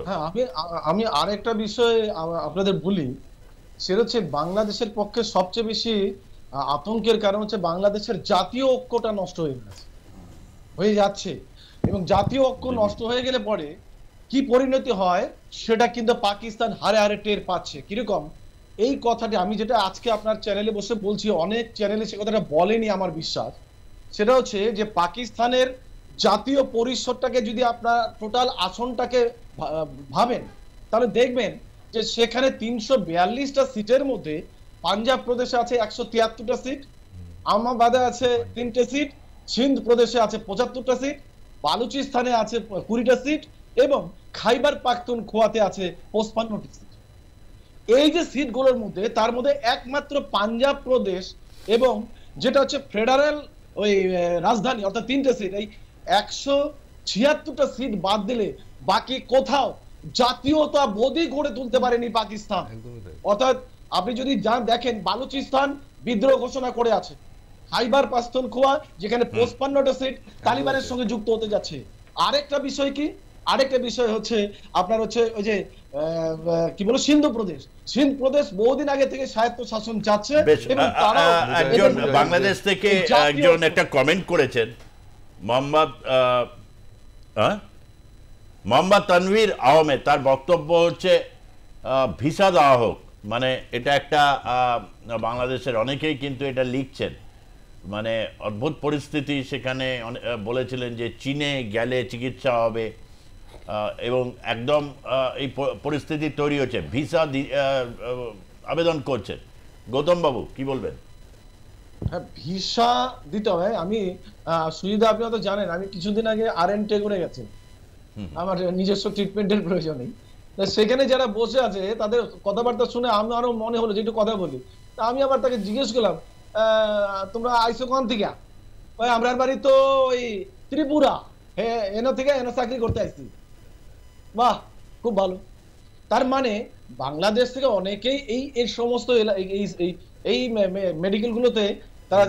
হ্যাঁ, আমি আমি আরেকটা বিষয় আপনাদের বলি। সেটা হচ্ছে বাংলাদেশের পক্ষে সবচেয়ে বেশি আতঙ্কের কারণ হচ্ছে বাংলাদেশের জাতীয় ঐক্যটা নষ্ট হয়ে যাচ্ছে। এবং জাতীয় ঐক্য জি, জি। নষ্ট হয়ে গেলে পরে কি পরিণতি হয় সেটা কিন্তু পাকিস্তান হারে হারে টের পাচ্ছে। কিরকম? এই কথাটি আমি যেটা আজকে আপনার চ্যানেলে বসে বলছি, অনেক চ্যানেলে সে কথাটা বলেনি আমার বিশ্বাস। সেটা হচ্ছে যে পাকিস্তানের জাতীয় পরিষদটাকে যদি আপনার টোটাল আসনটাকে ভাবেন, তাহলে দেখবেন যে সেখানে ৩৪২টা সিটের মধ্যে পাঞ্জাব প্রদেশে আছে ১৭৩টা সিট, আমাবাদে আছে ৩টে সিট, সিন্ধ প্রদেশে আছে ৭৫টা সিট, বালুচিস্তানে আছে ২০টা সিট এবং খাইবার পাখতুনখোয়াতে আছে ৫৫টি সিট। এই যে সিটগুলোর মধ্যে তার মধ্যে একমাত্র পাঞ্জাব প্রদেশ এবং যেটা হচ্ছে ফেডারেল ওই রাজধানী অর্থাৎ ৩টে সিট, এই ১৭৬টা সিট বাদ দিলে বাকি কোথাও জাতীয়তা বোধই গড়ে তুলতে পারেনি পাকিস্তান। অর্থাৎ আপনি যদি দেখেন বালুচিস্তান বিদ্রোহ ঘোষণা করে আছে, খাইবার পাখতুনখোয়া যেখানে ৫৫টা সিট তালিবানের সঙ্গে যুক্ত হতে যাচ্ছে। আরেকটা বিষয় কি, আরেকটা বিষয় হচ্ছে আপনার হচ্ছে ওই যে কি বলো সিন্ধু প্রদেশ, সিন্ধ প্রদেশ বহুদিন আগে থেকে স্বায়ত্ত শাসন চাচ্ছে এবং তারাও একজন বাংলাদেশ থেকে একজন একটা কমেন্ট করেছেন, মোহাম্মদ মোহাম্মদ তানভীর আহমেদ, তার বক্তব্য হচ্ছে ভিসা দেওয়া হোক। মানে এটা একটা বাংলাদেশের অনেকেই কিন্তু এটা লিখছেন, মানে অদ্ভুত পরিস্থিতি সেখানে। বলেছিলেন যে চীনে গেলে চিকিৎসা হবে এবং একদম এই পরিস্থিতি তৈরি হচ্ছে, ভিসা আবেদন করছেন। গৌতম বাবু কি বলবেন? হ্যাঁ, ভিসা দিতে হবে। আমি সুবিধা, আপনি হয়তো জানেন আমি কিছুদিন আগে RNTE করে গেছি আমার নিজস্ব ট্রিটমেন্টের প্রয়োজনে। সেখানে যারা বসে আছে তাদের কথাবার্তা শুনে আমারও মনে হলো যে একটু কথা বলি। তা আমি আবার তাকে জিজ্ঞেস করলাম, তোমরা আইসো কোন থেকে? আমরা বাড়ি তো ওই ত্রিপুরা, হ্যাঁ এনো থেকে এনো চাকরি করতে আসছি। বাহ, খুব ভালো। তার মানে বাংলাদেশ থেকে অনেকেই এই সমস্ত এই মেডিকেল গুলোতে তারা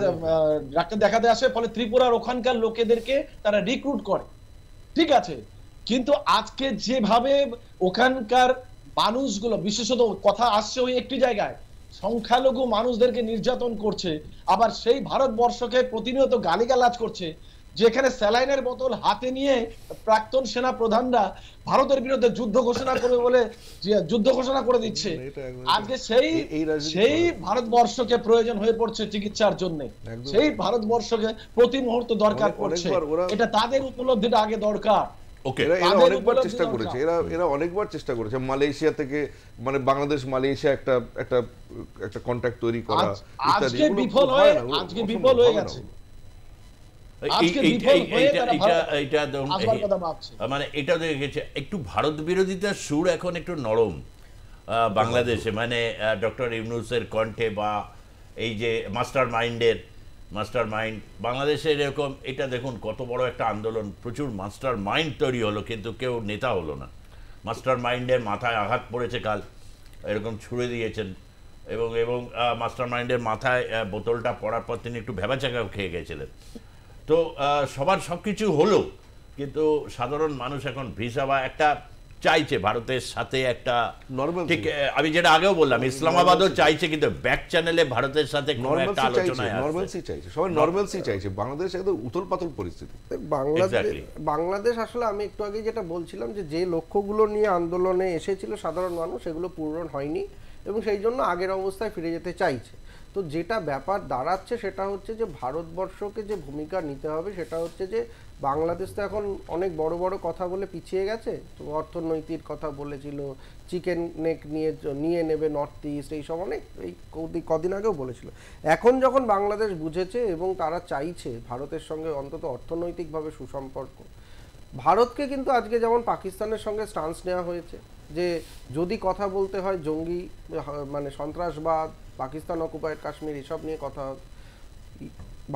ডাক্তার দেখাতে আসে, ফলে ত্রিপুরার ওখানকার লোকেদেরকে তারা রিক্রুট করে। ঠিক আছে, কিন্তু আজকে যেভাবে ওখানকার মানুষগুলো, বিশেষত কথা আসছে ওই একটি জায়গায়, সংখ্যালঘু মানুষদেরকে নির্যাতন করছে, আবার সেই ভারতবর্ষকে প্রতিনিয়ত গালিগালাজ করছে, যেখানে স্যালাইনের বোতল হাতে নিয়ে প্রাক্তন সেনা প্রধানরা ভারতের বিরুদ্ধে যুদ্ধ ঘোষণা করবে বলে যুদ্ধ ঘোষণা করে দিচ্ছে। আজকে সেই সেই ভারতবর্ষকে প্রয়োজন হয়ে পড়ছে চিকিৎসার জন্য, সেই ভারতবর্ষকে প্রতি মুহূর্তে দরকার পড়ছে। এটা তাদের উপলব্ধিটা আগে দরকার। এরা অনেকবার চেষ্টা করেছে, এরা অনেকবার চেষ্টা করেছে মালয়েশিয়া থেকে, মানে বাংলাদেশ মালয়েশিয়া একটা একটা একটা কন্ট্যাক্ট তৈরি করা ইত্যাদি। আজকে বিফল হয়ে গেছে। মানে এটা দেখেছে একটু ভারত বিরোধিতার সুর এখন একটু নরম বাংলাদেশে, মানে ডক্টর ইউনূসের কণ্ঠে, বা এই যে মাস্টার মাইন্ড বাংলাদেশের এরকম। এটা দেখুন কত বড় একটা আন্দোলন, প্রচুর মাস্টার মাইন্ড তৈরি হলো কিন্তু কেউ নেতা হলো না। মাস্টার মাইন্ডের মাথায় আঘাত পড়েছে কাল, এরকম ছুঁড়ে দিয়েছেন, এবং এবং মাস্টার মাইন্ডের মাথায় বোতলটা পড়ার পর তিনি একটু ভেবাচাকা খেয়ে গেছিলেন। তো সবার সব কিছু হলো, কিন্তু সাধারণ মানুষ এখন ভিসা বা একটা চাইছে ভারতের সাথে একটা নরমাল, ঠিক আমি যেটা আগেও বললাম ইসলামাবাদও চাইছে, কিন্তু ব্যাক চ্যানেলে ভারতের সাথে কোনো একটা আলোচনায় নরমালসি চাইছে, সবাই নরমালসি চাইছে। বাংলাদেশ একদম উথল পাথল পরিস্থিতি। বাংলাদেশ আসলে আমি একটু আগে যেটা বলছিলাম যে লক্ষ্যগুলো নিয়ে আন্দোলনে এসেছিল সাধারণ মানুষ, সেগুলো পূরণ হয়নি এবং সেই জন্য আগের অবস্থায় ফিরে যেতে চাইছে। তো যেটা ব্যাপার দাঁড়াচ্ছে সেটা হচ্ছে যে ভারতবর্ষকে যে ভূমিকা নিতে হবে সেটা হচ্ছে যে বাংলাদেশ তো এখন অনেক বড় বড় কথা বলে পিছিয়ে গেছে। তো অর্থনৈতিক কথা বলেছিল, চিকেন নেক নিয়ে নেবে নর্থ ইস্ট, এইসব অনেক এই কদিন আগেও বলেছিল। এখন যখন বাংলাদেশ বুঝেছে এবং তারা চাইছে ভারতের সঙ্গে অন্তত অর্থনৈতিকভাবে সুসম্পর্ক, ভারতকে কিন্তু আজকে যেমন পাকিস্তানের সঙ্গে স্টান্স নেওয়া হয়েছে যে যদি কথা বলতে হয় জঙ্গি মানে সন্ত্রাসবাদ, পাকিস্তান অকুপায়েড কাশ্মীর এসব নিয়ে কথা হবে,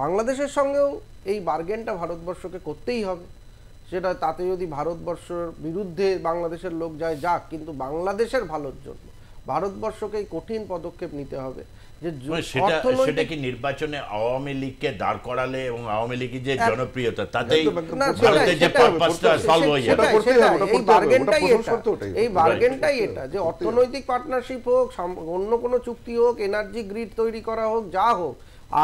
বাংলাদেশের সঙ্গেও এই বার্গেনটা ভারতবর্ষকে করতেই হবে। সেটা তাতে যদি ভারতবর্ষের বিরুদ্ধে বাংলাদেশের লোক যায় যাক, কিন্তু বাংলাদেশের ভালোর জন্য ভারতবর্ষকে কঠিন পদক্ষেপ নিতে হবে যে সেটা কি নির্বাচনে আওয়ামী লীগকে দাঁড় করালে এবং আওয়ামী লীগের যে জনপ্রিয়তা তাতেই না, ভারতের যে পারপাসটা সলভ হয়ে যাবে? এই বার্গেনটাই এটা যে অর্থনৈতিক পার্টনারশিপ হোক, অন্য কোনো চুক্তি হোক, এনার্জি গ্রিড তৈরি করা হোক, যা হোক,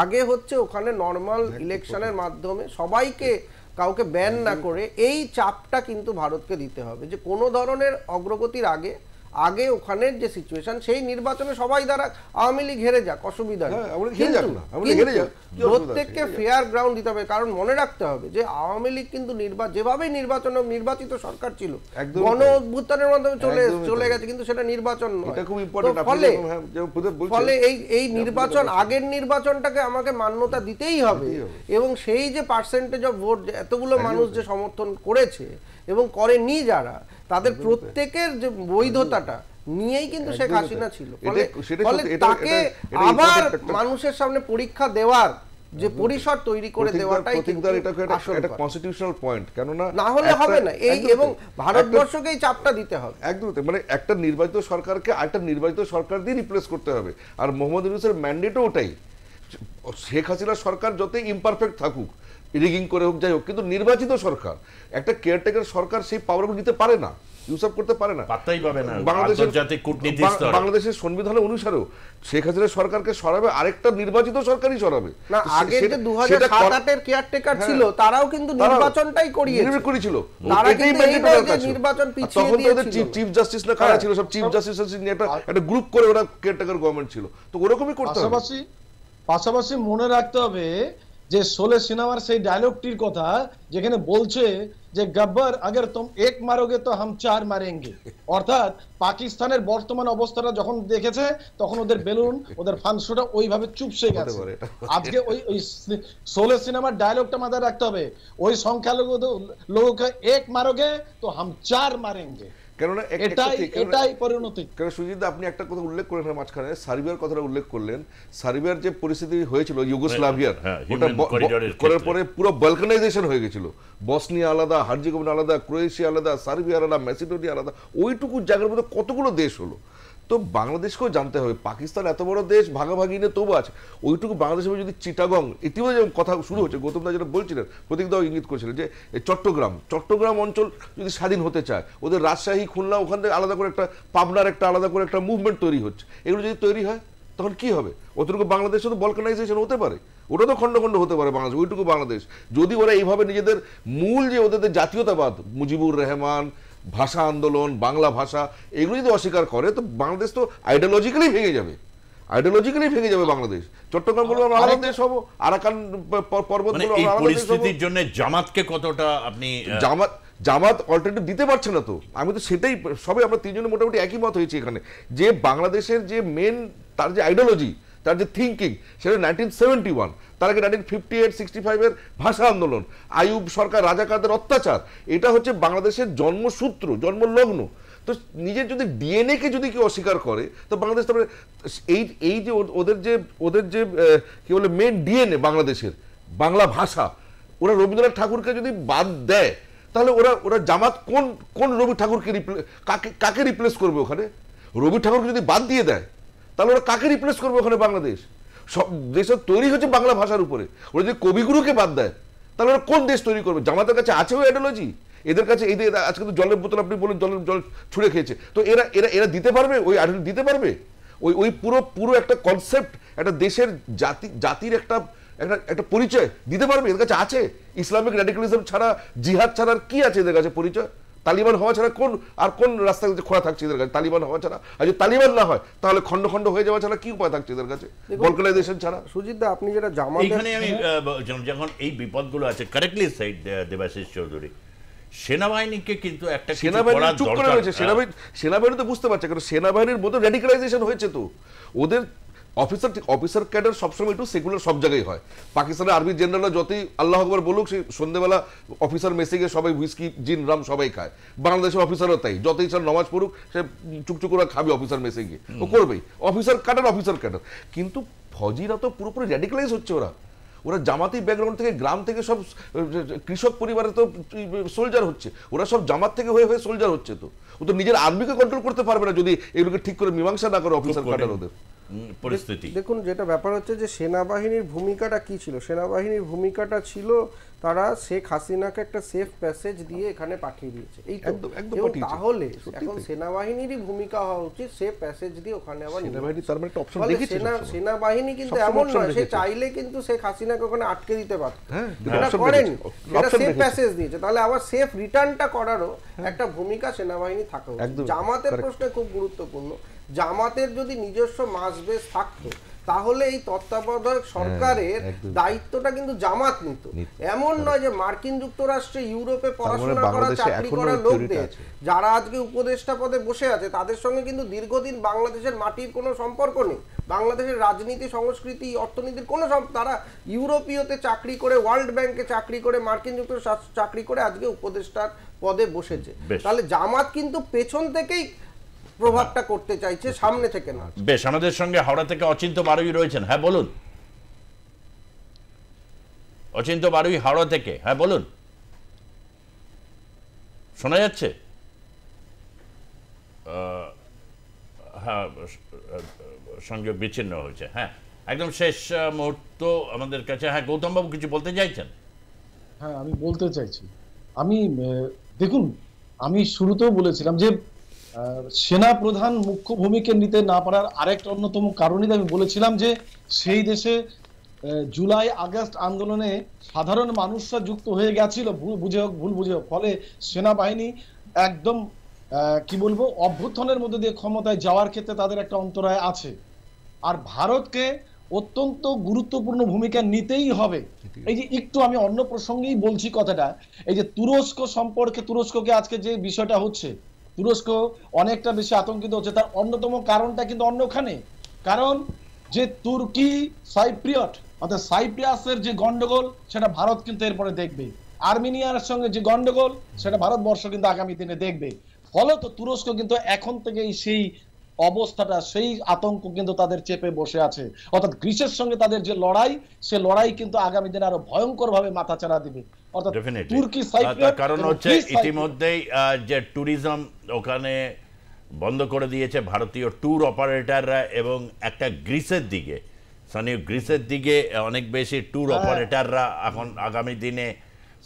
আগে হচ্ছে ওখানে নর্মাল ইলেকশনের মাধ্যমে সবাইকে, কাউকে ব্যান না করে এই চাপটা কিন্তু ভারতকে দিতে হবে যে কোনো ধরনের অগ্রগতির আগে ওখানের যে সিচুয়েশন, সেই নির্বাচনে সবাই দ্বারা আওয়ামী লীগ হেরে যাক, অসুবিধা নেই, প্রত্যেককে ফেয়ার গ্রাউন্ড দিতে হবে। কারণ মনে রাখতে হবে যে আওয়ামী লীগ কিন্তু যেভাবে নির্বাচিত সরকার ছিল, গণ অভ্যুত্থানের মাধ্যমে চলে গেছে, কিন্তু সেটা নির্বাচন নয়। ফলে এই নির্বাচন, আগের নির্বাচনটাকে আমাকে মান্যতা দিতেই হবে, এবং সেই যে পার্সেন্টেজ অফ ভোট এতগুলো মানুষ যে সমর্থন করেছে এবং করেনি যারা, তাদের প্রত্যেকের যে বৈধতাটা নিয়েই কিন্তু শেখ হাসিনা ছিল। ফলে তাকে আবার মানুষের সামনে পরীক্ষা দেওয়ার যে পরিসর তৈরি করে দেওয়াটাই কিন্তু একটা কনস্টিটিউশনাল পয়েন্ট, কেন না হলে হবে না। এই এবং ভারতবর্ষকে এই চাপটা দিতে হবে একদম, মানে একটা নির্বাচিত সরকারকে আরেকটা নির্বাচিত সরকার দিয়ে রিপ্লেস করতে হবে। আর মোহাম্মদ ইউনূসের ম্যান্ডেটও ওটাই, শেখ হাসিনা সরকার যতই ইমপারফেক্ট থাকুক, রিগিং করে হোক, যাই হোক, কিন্তু নির্বাচিত সরকার, একটা কেয়ারটেকার সরকার সেই পাওয়ারগুলো নিতে পারে না, ইউজ করতে পারে না, পাত্তাই পাবে না। বাংলাদেশের সংবিধান অনুসারেও শেখ হাসিনা সরকারকে সরাবে আরেকটা নির্বাচিত সরকারই সরাবে না। আগে যে 2007 এর কেয়ারটেকার ছিল, তারাও কিন্তু নির্বাচনটাই করিয়েছিল, তারা কিন্তু এই নয় যে নির্বাচন পিছিয়ে তখন তো ওদের চিফ জাস্টিস না কারা ছিল, সব চিফ জাস্টিস নিয়ে একটা গ্রুপ করে ওরা কেয়ারটেকার গভর্নমেন্ট ছিল, তো ওরকমই করতে হবে। পাশাপাশি মনে রাখতে হবে যে শোলে সিনেমার সেই ডায়লগটির কথা, যেখানে বলছে যে গব্বর আগর তুম এক মারোগে তো হাম চার মারেঙ্গে, অর্থাৎ পাকিস্তানের বর্তমান অবস্থাটা যখন দেখেছে তখন ওদের বেলুন, ওদের ফানসোটা ওইভাবে চুপসে গেছে। আজকে ওই শোলে সিনেমার ডায়লগটা মাথায় রাখতে হবে, ওই সংখ্যালঘু লোগোকে এক মারোগে তো হাম চার মারেঙ্গে। কেননা এটাই পরিণতি। কারণ সুজিত, আপনি একটা কথা উল্লেখ করেন মাঝখানে, সার্বিয়ার কথাটা উল্লেখ করলেন। সার্বিয়ার যে পরিস্থিতি হয়েছিল ইউগোস্লাভিয়ার, ওটা করার পরে পুরো বালকানাইজেশন হয়ে গেছিল, বসনিয়া আলাদা, হার্জেগোভিনা আলাদা, ক্রোয়েশিয়া আলাদা, সার্বিয়া আলাদা, ম্যাসিডোনিয়া আলাদা, ওইটুকু জায়গার মধ্যে কতগুলো দেশ হলো। তো বাংলাদেশকেও জানতে হবে, পাকিস্তান এত বড় দেশ, ভাগাভাগি নিয়ে তবু আছে, ওইটুকু বাংলাদেশের যদি চিটাগং, ইতিমধ্যে যেমন কথা শুরু হচ্ছে, গৌতম দা যেটা বলছিলেন, প্রতীকদাও ইঙ্গিত করেছিলেন যে চট্টগ্রাম অঞ্চল যদি স্বাধীন হতে চায়, ওদের রাজশাহী, খুলনা, ওখান থেকে আলাদা করে একটা, পাবনার একটা আলাদা করে একটা মুভমেন্ট তৈরি হচ্ছে, এগুলো যদি তৈরি হয় তখন কি হবে? অতটুকু বাংলাদেশে তো বলকানাইজেশন হতে পারে, ওটা তো খণ্ড খণ্ড হতে পারে বাংলাদেশ, ওইটুকু বাংলাদেশ যদি ওরা এইভাবে নিজেদের মূল যে ওদের জাতীয়তাবাদ, মুজিবুর রহমান, ভাষা আন্দোলন, বাংলা ভাষা, এগুলো যদি অস্বীকার করে, তো বাংলাদেশ তো আইডিওলজিক্যালি ভেঙে যাবে, বাংলাদেশ। চট্টগ্রাম বলবো আমরা আলাদা দেশ হবো, আরাকান পর্বতগুলো এই পরিস্থিতির জন্য জামাতকে কতটা আপনি জামাত অল্টারনেটিভ দিতে পারছে না। তো আমি তো সেটাই, সবে আমরা তিনজনে মোটামুটি একই মত হয়েছি এখানে, যে বাংলাদেশের যে মেন তার যে আইডিওলজি, তার যে থিঙ্কিং, সেটা 1971, তার আগে 1958-65-এর ভাষা আন্দোলন, আইয়ুব সরকার, রাজাকারদের অত্যাচার, এটা হচ্ছে বাংলাদেশের জন্মসূত্র, জন্মলগ্ন। তো নিজের যদি ডিএনএ কে যদি কেউ অস্বীকার করে, তো বাংলাদেশ তারপরে এই যে ওদের যে কি বলে মেন ডিএনএ বাংলাদেশের বাংলা ভাষা, ওরা রবীন্দ্রনাথ ঠাকুরকে যদি বাদ দেয়, তাহলে ওরা জামাত কোন রবি ঠাকুরকে কাকে রিপ্লেস করবে ওখানে? রবি ঠাকুরকে যদি বাদ দিয়ে দেয়, তাহলে ওরা কাকে রিপ্লেস করবে ওখানে? বাংলাদেশ সব দেশ তৈরি হচ্ছে বাংলা ভাষার উপরে, ওরা যদি কবিগুরুকে বাদ দেয়, তাহলে ওরা কোন দেশ তৈরি করবে? জামাতের কাছে আছে ওই আইডিওলজি, এদের কাছে এই আজকে তো জলের বোতল আপনি বলেন জল ছুঁড়ে খেয়েছে, তো এরা দিতে পারবে ওই আইডিওলজি, দিতে পারবে ওই পুরো একটা কনসেপ্ট, একটা দেশের জাতির একটা পরিচয় দিতে পারবে? এদের কাছে আছে? ইসলামিক র্যাডিক্যালিজম ছাড়া, জিহাদ ছাড়া কি আছে এদের কাছে পরিচয়? তালিবান হওয়া ছাড়া কোন রাস্তা খোলা থাকছে এদের কাছে? তালিবান হওয়া ছাড়া, আর যদি তালিবান না হয় তাহলে খণ্ড খণ্ড হয়ে যাওয়া ছাড়া কি উপায় থাকছে এদের কাছে? বলকানাইজেশন ছাড়া। সুজিত দা, আপনি যেটা জামাত, এখানে আমি যখন এই বিপদগুলো আছে, কারেক্টলি সাইড দেবাশিস চৌধুরী, সেনাবাহিনীকে কিন্তু একটা সেনাবাহিনী চুপ করে রয়েছে। সেনাবাহিনী তো বুঝতে পারছে, কারণ সেনাবাহিনীর মধ্যে র্যাডিক্যালাইজেশন হয়েছে। তো ওদের অফিসার ক্যাডার সবসময় একটু সেকুলার সব জায়গায় হয়। পাকিস্তানের আর্মি জেনারেলরা যতই আল্লাহ আকবর বলুক, সেই সন্ধ্যেবেলা অফিসার মেসে গিয়ে সবাই হুইস্কি, জিন, রাম সবাই খায়। বাংলাদেশের অফিসারও তাই, যতই স্যার নমাজ পড়ুক, সে চুকচুক করে খাবে অফিসার মেসে গিয়ে, ও করবেই। Officer cadre. কিন্তু ফৌজিরা তো পুরোপুরি র্যাডিক্যালাইজ হচ্ছে। ওরা জামাতি ব্যাকগ্রাউন্ড থেকে, গ্রাম থেকে, সব কৃষক পরিবারে তো সোলজার হচ্ছে, ওরা সব জামাত থেকে হয়ে হয়ে সোলজার হচ্ছে। তো ও তো নিজের আর্মিকে কন্ট্রোল করতে পারবে না যদি এগুলোকে ঠিক করে মীমাংসা না করে অফিসার কাটার ওদের পরিস্থিতি। দেখুন, যেটা ব্যাপার হচ্ছে যে সেনাবাহিনীর ভূমিকাটা কি ছিল, সেনাবাহিনীর ভূমিকাটা ছিল তারা শেখ হাসিনাকে একটা সেফ প্যাসেজ দিয়ে এখানে পাঠিয়ে দিয়েছে। এই তো তাহলে এখন সেনাবাহিনীরই ভূমিকা হওয়া উচিত সেফ প্যাসেজ দিয়ে ওখানে আবার সেনাবাহিনী কিন্তু এমন নয় সে চাইলে কিন্তু শেখ হাসিনাকে ওখানে আটকে দিতে পারত, সেটা করেনি, সেটা সেফ প্যাসেজ দিয়েছে। তাহলে আবার সেফ রিটার্নটা করারও একটা ভূমিকা সেনাবাহিনী থাকা উচিত। জামাতের প্রশ্নে খুব গুরুত্বপূর্ণ, জামাতের যদি নিজস্ব মাস বেস থাকতো তাহলে এই তত্ত্বাবধায়ক সরকারের দায়িত্বটা কিন্তু জামাত নিত। এমন নয় যে মার্কিন যুক্তরাষ্ট্রে, ইউরোপে পড়াশোনা করা, চাকরি করা লোকদের যারা আজকে উপদেষ্টা পদে বসে আছে তাদের সঙ্গে কিন্তু দীর্ঘদিন বাংলাদেশের মাটির কোনো সম্পর্ক নেই, বাংলাদেশের রাজনীতি, সংস্কৃতি, অর্থনীতির কোনো তারা ইউরোপীয়তে চাকরি করে, ওয়ার্ল্ড ব্যাংকে চাকরি করে, মার্কিন যুক্তরাষ্ট্রে চাকরি করে আজকে উপদেষ্টার পদে বসেছে। তাহলে জামাত কিন্তু পেছন থেকেই প্রভাবটা করতে চাইছে, সামনে থেকে না। বেশ, আমাদের সঙ্গে হাওড়া থেকে অচিন্ত বারুই রয়েছেন। হ্যাঁ বলুন অচিন্ত বারুই, হাওড়া থেকে। হ্যাঁ বলুন, শোনা যাচ্ছে? হ্যাঁ, সঙ্গে বিচ্ছিন্ন হয়েছে। হ্যাঁ, একদম শেষ মুহূর্ত আমাদের কাছে। হ্যাঁ, গৌতম বাবু কিছু বলতে চাইছেন? হ্যাঁ, আমি বলতে চাইছি, আমি দেখুন, আমি শুরুতেও বলেছিলাম যে সেনা প্রধান মুখ্য ভূমিকা নিতে না পারার আরেকটা অন্যতম কারণই আমি বলেছিলাম যে সেই দেশে জুলাই আগস্ট আন্দোলনে সাধারণ মানুষরা যুক্ত হয়ে গেছিল, ভুল বুঝে হোক, ফলে সেনাবাহিনী একদম কি বলবো অভ্যুত্থানের মধ্যে দিয়ে ক্ষমতায় যাওয়ার ক্ষেত্রে তাদের একটা অন্তরায় আছে। আর ভারতকে অত্যন্ত গুরুত্বপূর্ণ ভূমিকা নিতেই হবে। এই যে একটু আমি অন্য প্রসঙ্গেই বলছি কথাটা, এই যে তুরস্ক সম্পর্কে, তুরস্ককে আজকে যে বিষয়টা হচ্ছে, তুরস্ক অনেকটা বেশি আতঙ্কিত হচ্ছে, তার অন্যতম কারণটা কিন্তু অন্যখানে। কারণ যে তুর্কি সাইপ্রিয়ট অর্থাৎ সাইপ্রিয়াসের যে গন্ডগোল সেটা ভারত কিন্তু এরপরে দেখবে, আর্মেনিয়ার সঙ্গে যে গন্ডগোল সেটা ভারতবর্ষ কিন্তু আগামী দিনে দেখবে। ফলত তুরস্ক কিন্তু এখন থেকেই সেই অবস্থাটা, সেই আতঙ্ক কিন্তু তাদের চেপে বসে আছে। অর্থাৎ গ্রিসের সঙ্গে তাদের যে লড়াই, সে লড়াই কিন্তু আগামী দিনে আরো ভয়ঙ্কর ভাবে মাথাচাড়া দিবে। কারণ হচ্ছে ইতিমধ্যেই যে ট্যুরিজম ওখানে বন্ধ করে দিয়েছে ভারতীয় ট্যুর অপারেটররা, এবং একটা গ্রিসের দিকে, স্থানীয় গ্রিসের দিকে অনেক বেশি ট্যুর অপারেটররা এখন আগামী দিনে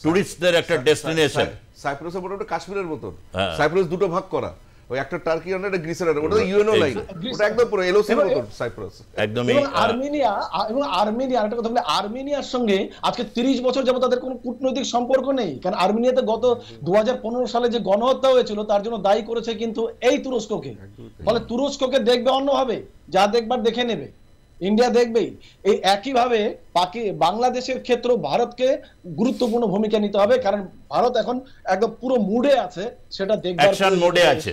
টুরিস্টদের একটা ডেস্টিনেশন। সাইপ্রাসের মোটামুটি কাশ্মীরের মতন, সাইপ্রাস দুটো ভাগ করা, ওই একটা টার্কি আর একটা গ্রিসের, ওটা ইউএনও লাইন, ওটা একদম পুরো এলওসি এর মতন সাইপ্রাস। একদমই। আর্মেনিয়া একটা কথা বলে, আর্মেনিয়ার সঙ্গে আজকে 30 বছর যাবত তাদের কোনো কূটনৈতিক সম্পর্ক নেই। কারণ আর্মেনিয়াতে গত 2015 সালে যে গণহত্যা হয়েছিল তার জন্য দায়ী করেছে কিন্তু এই তুরস্ককে। ফলে তুরস্ককে দেখবে অন্যভাবে, যা দেখবার দেখে নেবে, ইন্ডিয়া দেখবেই। এই একইভাবে বাংলাদেশের ক্ষেত্রে ভারতকে গুরুত্বপূর্ণ ভূমিকা নিতে হবে, কারণ ভারত এখন একদম পুরো মুডে আছে, সেটা দেখবার অ্যাকশন মোডে আছে।